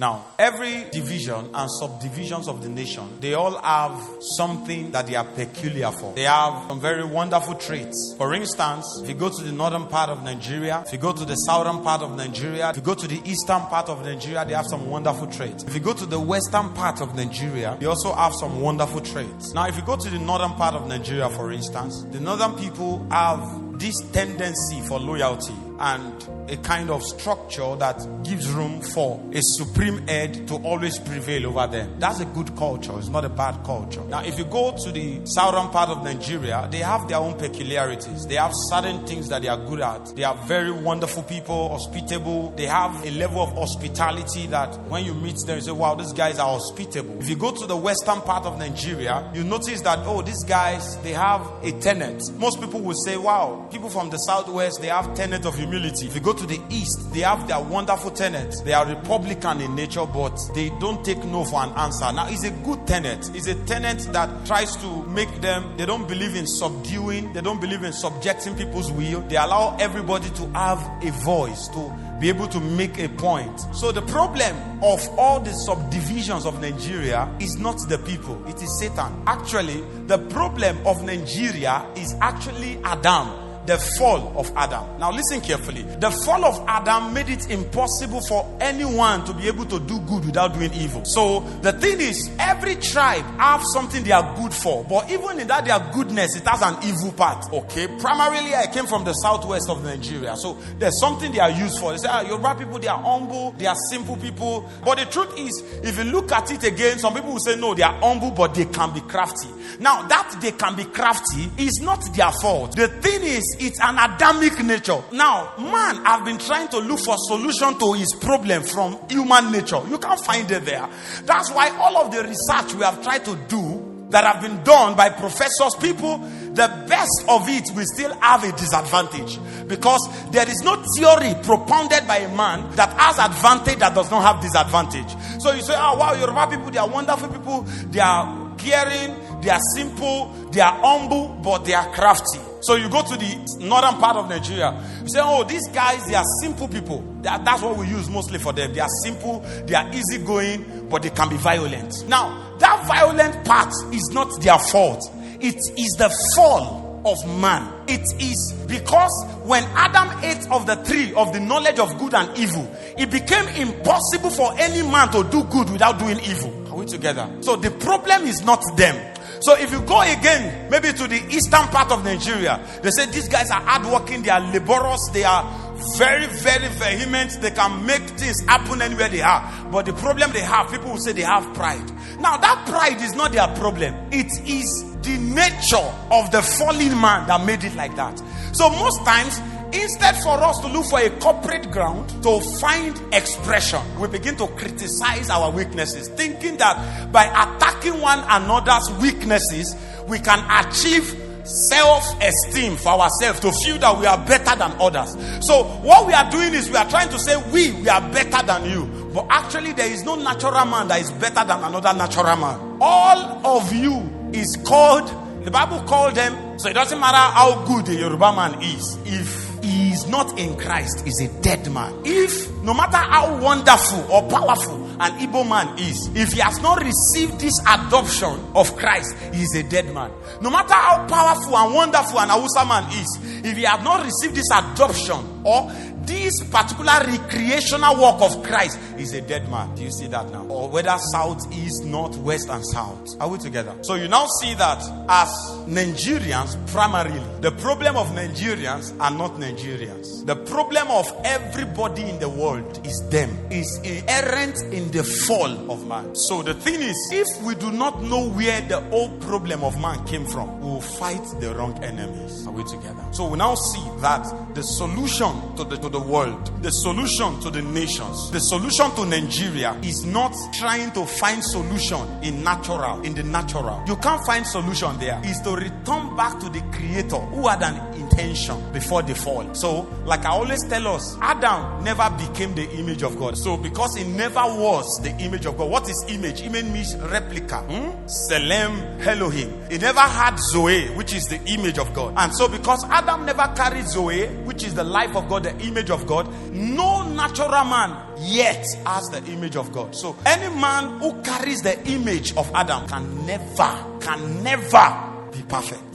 Now, every division and subdivisions of the nation, they all have something that they are peculiar for. They have some very wonderful traits. For instance, if you go to the northern part of Nigeria, if you go to the southern part of Nigeria, if you go to the eastern part of Nigeria, they have some wonderful traits. If you go to the western part of Nigeria, they also have some wonderful traits. Now, if you go to the northern part of Nigeria, for instance, the northern people have this tendency for loyalty and a kind of structure that gives room for a supreme head to always prevail over them. That's a good culture. It's not a bad culture. Now, if you go to the southern part of Nigeria, they have their own peculiarities. They have certain things that they are good at. They are very wonderful people, hospitable. They have a level of hospitality that when you meet them, you say, wow, these guys are hospitable. If you go to the western part of Nigeria, you notice that, oh, these guys, they have a tenet. Most people will say, wow, people from the southwest, they have tenet of humility. If you go to the east, they have their wonderful tenets. They are Republican in nature, but they don't take no for an answer. Now, it's a good tenet. It's a tenet that tries to make them, they don't believe in subduing, they don't believe in subjecting people's will. They allow everybody to have a voice, to be able to make a point. So the problem of all the subdivisions of Nigeria is not the people, it is Satan. Actually, the problem of Nigeria is actually Adam. The fall of Adam. Now listen carefully. The fall of Adam made it impossible for anyone to be able to do good without doing evil. So the thing is, every tribe have something they are good for. But even in that their goodness, it has an evil part. Okay? Primarily, I came from the southwest of Nigeria. So there's something they are used for. They say, Yoruba people, they are humble, they are simple people. But the truth is, if you look at it again, some people will say, no, they are humble, but they can be crafty. Now, that they can be crafty is not their fault. The thing is, it's an Adamic nature. Now, man have been trying to look for solution to his problem from human nature. You can't find it there. That's why all of the research we have tried to do that have been done by professors, people, the best of it will still have a disadvantage. Because there is no theory propounded by a man that has advantage that does not have disadvantage. So you say, oh wow, Yoruba people, they are wonderful people, they are caring, they are simple, they are humble, but they are crafty. So you go to the northern part of Nigeria, you say, oh, these guys, they are simple people. That's what we use mostly for them. They are simple, they are easygoing, but they can be violent. Now, that violent part is not their fault. It is the fall of man. It is because when Adam ate of the tree of the knowledge of good and evil, it became impossible for any man to do good without doing evil. Are we together? So the problem is not them. So if you go again, maybe to the eastern part of Nigeria, they say these guys are hardworking, they are laborious, they are very, very vehement, they can make things happen anywhere they are. But the problem they have, people will say they have pride. Now that pride is not their problem. It is the nature of the fallen man that made it like that. So most times, instead for us to look for a corporate ground to find expression, we begin to criticize our weaknesses, thinking that by attacking one another's weaknesses, we can achieve self-esteem for ourselves, to feel that we are better than others. So what we are doing is we are trying to say we are better than you. But actually there is no natural man that is better than another natural man. All of you is called, the Bible called them, so it doesn't matter how good a Yoruba man is, if he is not in Christ, is a dead man. If no matter how wonderful or powerful an Igbo man is, if he has not received this adoption of Christ, he is a dead man. No matter how powerful and wonderful an Hausa man is, if he has not received this adoption or this particular recreational work of Christ, is a dead man. Do you see that now? Or whether south, east, north, west, and south. Are we together? So you now see that as Nigerians, primarily, the problem of Nigerians are not Nigerians. The problem of everybody in the world is them. Is inherent in the fall of man. So the thing is, if we do not know where the old problem of man came from, we will fight the wrong enemies. Are we together? So we now see that the solution to the world, the solution to the nations, the solution to Nigeria is not trying to find solution in the natural. You can't find solution there. It's to return back to the Creator who had an intention before the fall. So, like I always tell us, Adam never became the image of God. So, because he never was the image of God, what is image? Image means replica. Selem Elohim. He never had Zoe, which is the image of God. And so, because Adam never carried Zoe, which is the life of God, the image of God, no natural man yet has the image of God. So, any man who carries the image of Adam can never be perfect.